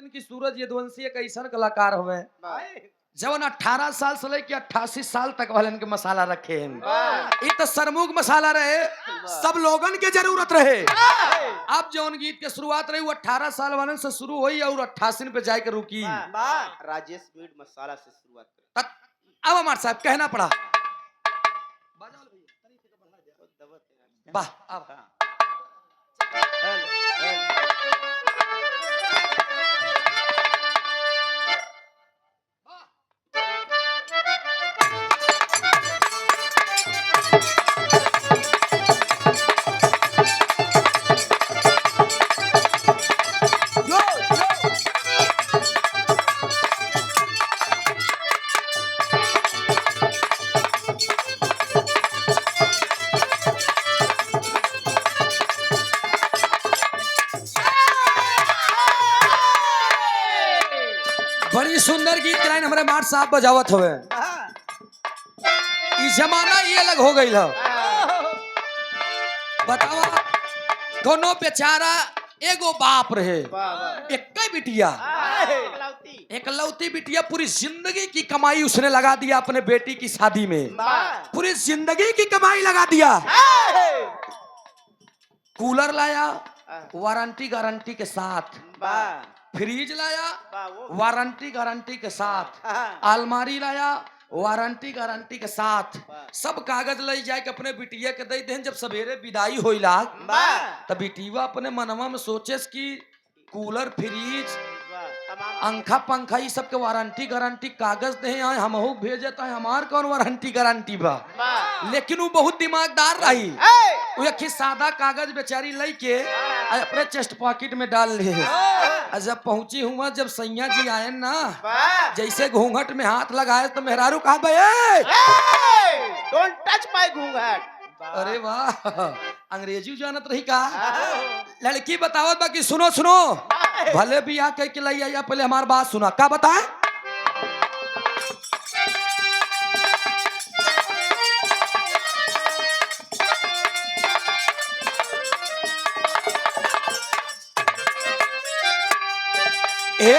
कि सूरज यदुवंशी एक ऐसा कलाकार हुए जवन 18 साल से लेके 88 साल तक वालन के मसाला रखे हैं। तो सरमुख मसाला रहे, सब लोगन के जरूरत रहे। अब जौन गीत के शुरुआत रही वो 18 साल वालन से शुरू हुई और 88 पे जाके रुकी। राजेश मीट मसाला से शुरुआत करें। अब हमारे साहब कहना पड़ा वाह। अब बड़ी सुंदर गीत लाइन हमारे मार साहब बजावत हुए। इस जमाना ये अलग हो गई है। बतावा कोनो बेचारा एगो बाप रहे, एक बिटिया, एकलौती बिटिया, पूरी जिंदगी की कमाई उसने लगा दिया अपने बेटी की शादी में। पूरी जिंदगी की कमाई लगा दिया। कूलर लाया वारंटी गारंटी के साथ, फ्रिज लाया वारंटी गारंटी के साथ, अलमारी लाया वारंटी गारंटी के साथ, सब कागज ले जाए के अपने बिटिया के दे दें। जब सवेरे विदाई होइला तब बिटिया अपने मनवा में सोचे कि कूलर फ्रिज अंखा पंखा ये सब के वारंटी गारंटी कागज दे आए, हम भेजता है, हमार कौन वारंटी गारंटी बा। लेकिन वो बहुत दिमागदार रही। वो एक सादा कागज बेचारी लेके अपने चेस्ट पॉकेट में डाल ले। जब पहुंची हुआ, जब सैया जी आए ना, जैसे घूंघट में हाथ लगाए तो मेहरारू कहा भाई डोंट टच माय घूंघट। अरे वाह, अंग्रेजी जानत रही का। लड़की बतावत बाकी सुनो सुनो, भले भी यहाँ कह के लाई आया, पहले हमारी बात सुना। का बताए ए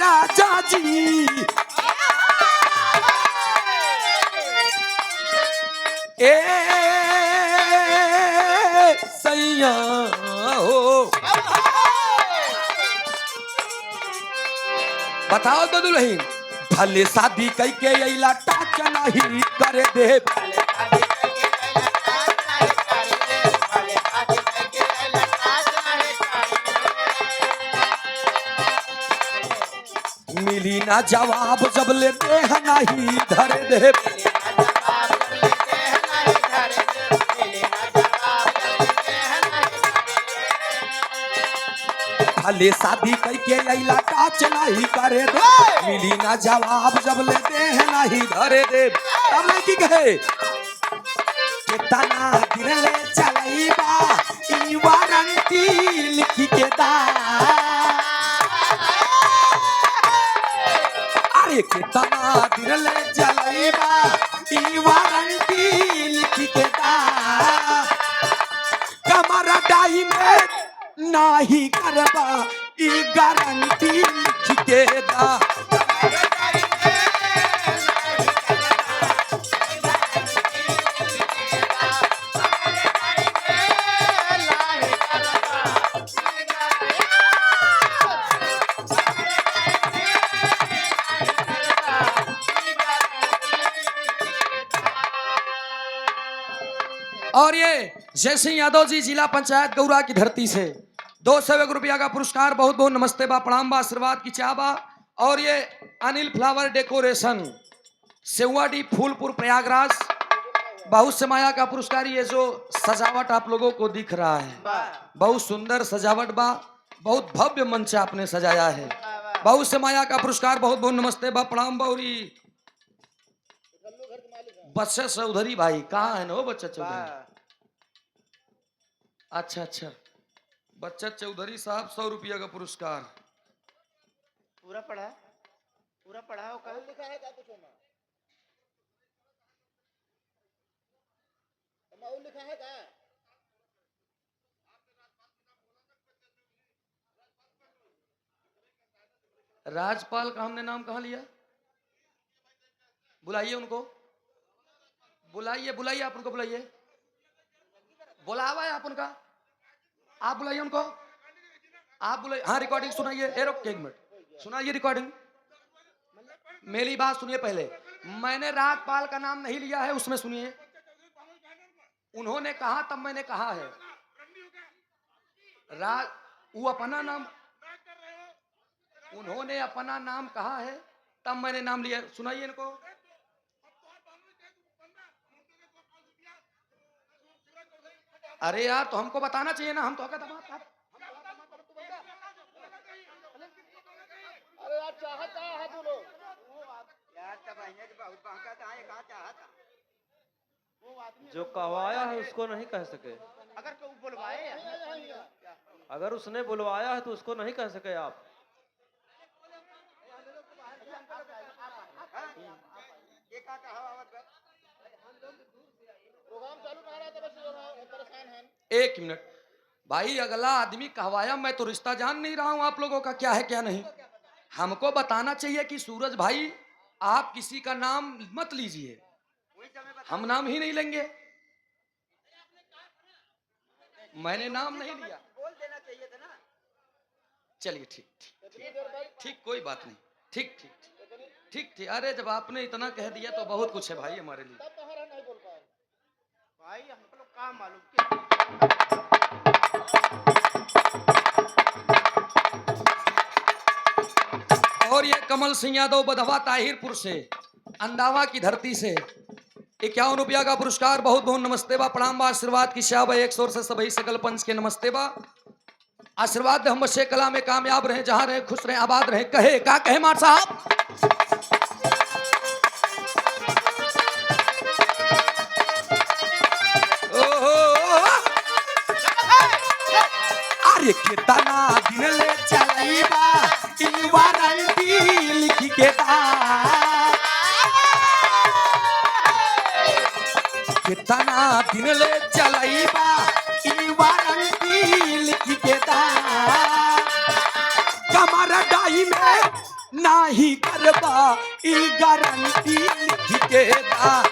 राजा जी, ए सैया हो, बताओ तो दुल्हन, भले शादी कई के अइला टाच नहीं करे दे। मिली ना जवाब जब ले देह नहीं धरे दे। भले शादी करके अइला टाच नहीं करे दे, मिली ना जवाब जब ले देह नहीं धरे दे। तब लड़की कहे कितना दिन ले चलैबा ई वारंटी लिखी के दा। कितना दिन ले चलैबा ई वारंटी लिखी के दा। कमरा डाई में नाही करबा ई गारंटी लिखी के दा। और ये जयसिंह यादव जी, जिला पंचायत गौरा की धरती से 201 रुपया का पुरस्कार। बहुत बहुत नमस्ते बा, प्रणाम बा, आशीर्वाद की चाह बा। और ये अनिल फ्लावर डेकोरेशन, सेवाडी, फूलपुर, प्रयागराज, बहुत से माया का पुरस्कार। ये जो सजावट आप लोगों को दिख रहा है, बहुत सुंदर सजावट बा, बहुत भव्य मंच आपने सजाया है। बहुत से माया का पुरस्कार। बहुत बहुत नमस्ते बा, प्रणाम बा। बच्चा चौधरी भाई कहाँ है ना वो बच्चा चौधरी? अच्छा अच्छा, बच्चा चौधरी साहब 100 रुपया का पुरस्कार। पूरा पढ़ा, पूरा पढ़ाओ। कहाँ लिखा है? कुछ लिखा है का? राजपाल का हमने नाम कहाँ लिया? बुलाइए उनको, बुलाइए बुलाइए, आप उनको बुलाइए, बुलावा है आप उनका, आप बुलाइए उनको, आप बुलाइए। हाँ रिकॉर्डिंग सुनाइए, रुक एक मिनट, सुनाइए रिकॉर्डिंग। मेरी बात सुनिए पहले, मैंने राजपाल का नाम नहीं लिया है, उसमें सुनिए। उन्होंने कहा तब मैंने कहा है। राज वो अपना नाम, उन्होंने अपना नाम कहा है तब मैंने नाम लिया। सुनाइए इनको। अरे यार तो हमको बताना चाहिए ना, हम तो क्या बात। अरे यार चाहता है तू लोग यार तब आएंगे कि बहुत बांका था ये कहां चाहता वो आदमी जो कहवाया है उसको नहीं कह सके। अगर कोई बुलवाए अगर उसने बुलवाया है तो उसको नहीं कह सके आप। ये का कहावत है प्रोग्राम चालू कर रहा था बस परेशान है। एक मिनट भाई, अगला आदमी कहवाया, मैं तो रिश्ता जान नहीं रहा हूं आप लोगों का क्या है क्या नहीं। हमको बताना चाहिए कि सूरज भाई आप किसी का नाम मत लीजिए, हम नाम ही नहीं लेंगे। मैंने नाम नहीं लिया, बोल देना चाहिए था ना। चलिए ठीक ठीक ठीक, कोई बात नहीं, ठीक ठीक ठीक ठीक। अरे जब आपने इतना कह दिया तो बहुत कुछ है भाई हमारे लिए। नहीं बोल पाए भाई, हमको लोग काम मालूम और ये कमल सिंह यादव बधवा ताहिरपुर से, अंदावा की धरती से 51 रुपया का पुरस्कार। बहुत बहुत नमस्ते बा, प्रणाम बा, आशीर्वाद की शाह एक शोर से सभी सकल पंच के नमस्ते बा। आशीर्वाद हम बच्चे कला में कामयाब रहे, जहां रहे खुश रहे, आबाद रहे। कहे का कहे मार साहब। अरे कितना दिन ले चलैबा ई वारंटी लिख के दा, कितना दिन ले चलैबा ई वारंटी लिख के दा, कमर डाई में नाही करबा ई गारंटी लिख के दा।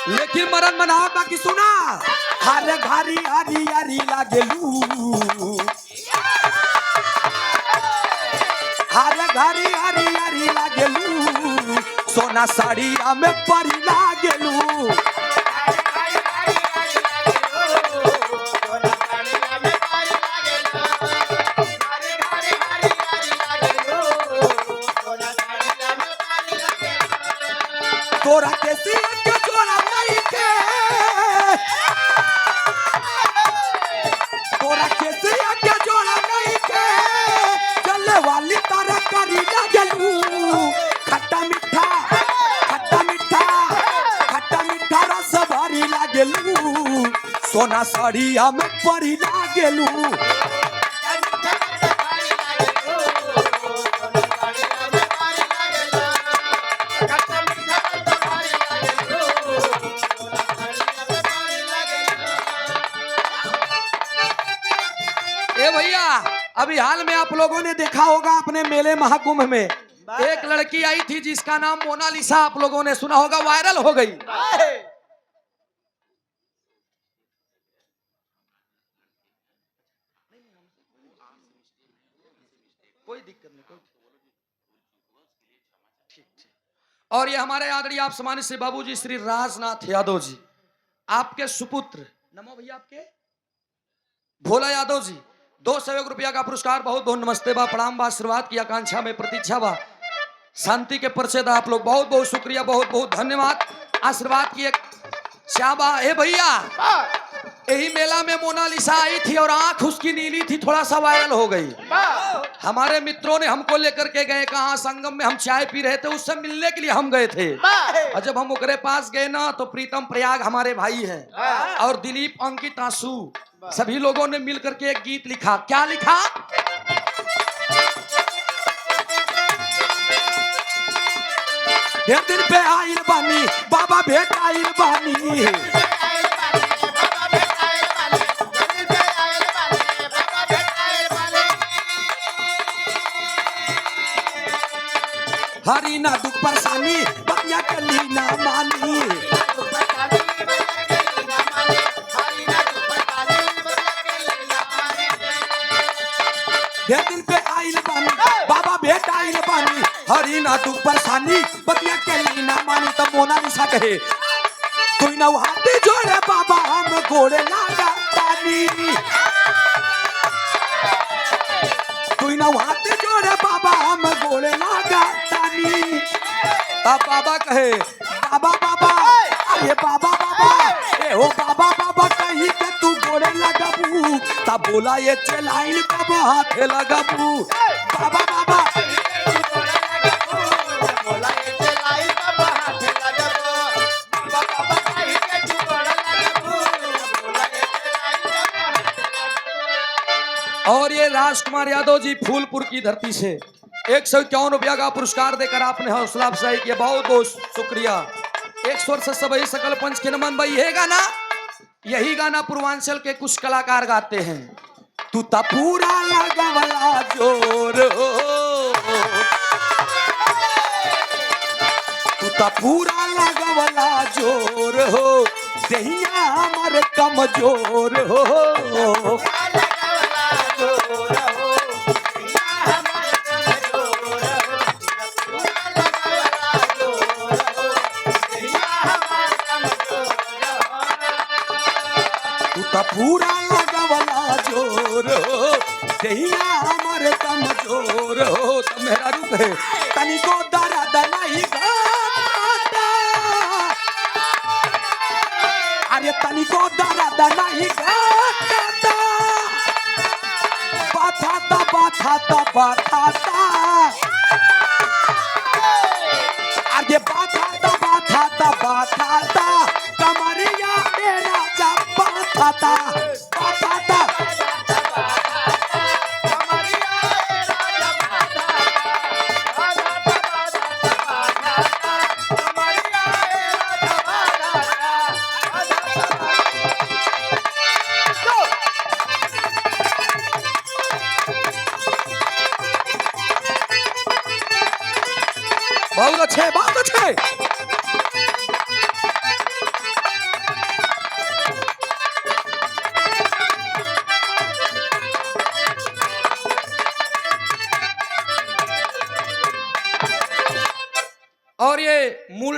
लेकिन मरन मना बाकी सुना, हर घारी हरी हरी लागेलू, हर घारी हरी हरी लागेलू, सोना साड़िया में परी लागेलू। तोरा कैसी जोड़ा नहीं के, तोरा कैसी जोड़ा नहीं के, चले वाली तारा करी लागलू, खट्टा मीठा खट्टा मीठा खट्टा मीठा रस भरी लागलू, सोना साड़िया में परी लागलू। भैया अभी हाल में आप लोगों ने देखा होगा अपने मेले महाकुंभ में एक लड़की आई थी जिसका नाम मोनालिसा, आप लोगों ने सुना होगा, वायरल हो गई। कोई दिक्कत नहीं, ठीक ठीक। और ये हमारे आदरणीय आप सम्मानित श्री बाबूजी श्री राजनाथ यादव जी, आपके सुपुत्र नमो भैया, आपके भोला यादव जी 201 रुपया का पुरस्कार। बहुत बहुत नमस्ते बा, प्रणाम बा, आशीर्वाद की आकांक्षा में प्रतीक्षा बा, शांति के परिचय दा आप लोग, बहुत बहुत शुक्रिया, बहुत बहुत धन्यवाद। आशीर्वाद की एक शाबा। ए भैया यही मेला में मोनालिसा आई थी और आंख उसकी नीली थी, थोड़ा सा वायरल हो गई। हमारे मित्रों ने हमको लेकर के गए, कहा संगम में हम चाय पी रहे थे, उससे मिलने के लिए हम गए थे। और जब हम ओकरे पास गए ना तो प्रीतम प्रयाग हमारे भाई हैं और दिलीप अंकित आंसू सभी लोगों ने मिलकर के एक गीत लिखा। क्या लिखा? ये दिन पे आइल बानी बाबा भेट आइल बानी हरी ना दुख परेशानी बतिया कली ना मानी ये दिन पे आइल बानी बाबा भेट आइल बानी हरी ना दुख परेशानी बतिया कली ना मानी तब मोनालिसा कहे तू ना हाथी जोड़े बाबा हम घोड़े लागा तानी तू ना हाथी जोड़े बाबा हम घोड़े लागा तानी तब बाबा कहे बाबा बाबा अरे बाबा बाबा ए हो बाबा बाबा कही के तू घोड़े लगाबू तब बोला ये चलाइन बाबा हाथे लगाबू बाबा बाबा और ये राजकुमार यादव जी फूलपुर की धरती से 151 रुपया का पुरस्कार देकर आपने हौसला अफजाई किया, बहुत बहुत शुक्रिया। एक स्वर से सभी सकल पंच के नमन भाई। यही गाना पूर्वांचल के कुछ कलाकार गाते हैं। तू ता पूरा लगवला जोर हो, तू ता पूरा लगवला जोर हो, दहिया हमर कमजोर हो। पूरा लगवला जोर हो, दहिया हमर कमजोर हो। तो मेरा रूप है तनिको दर्द नहीं गाता, अरे तनिको दर्द नहीं गाता, बाथाता बाथाता बाथाता, अरे बाथाता बाथाता बाथाता, कमरिया मेरा जब बाथाता बाथाता, बहुत अच्छे बहुत अच्छे। और ये मूल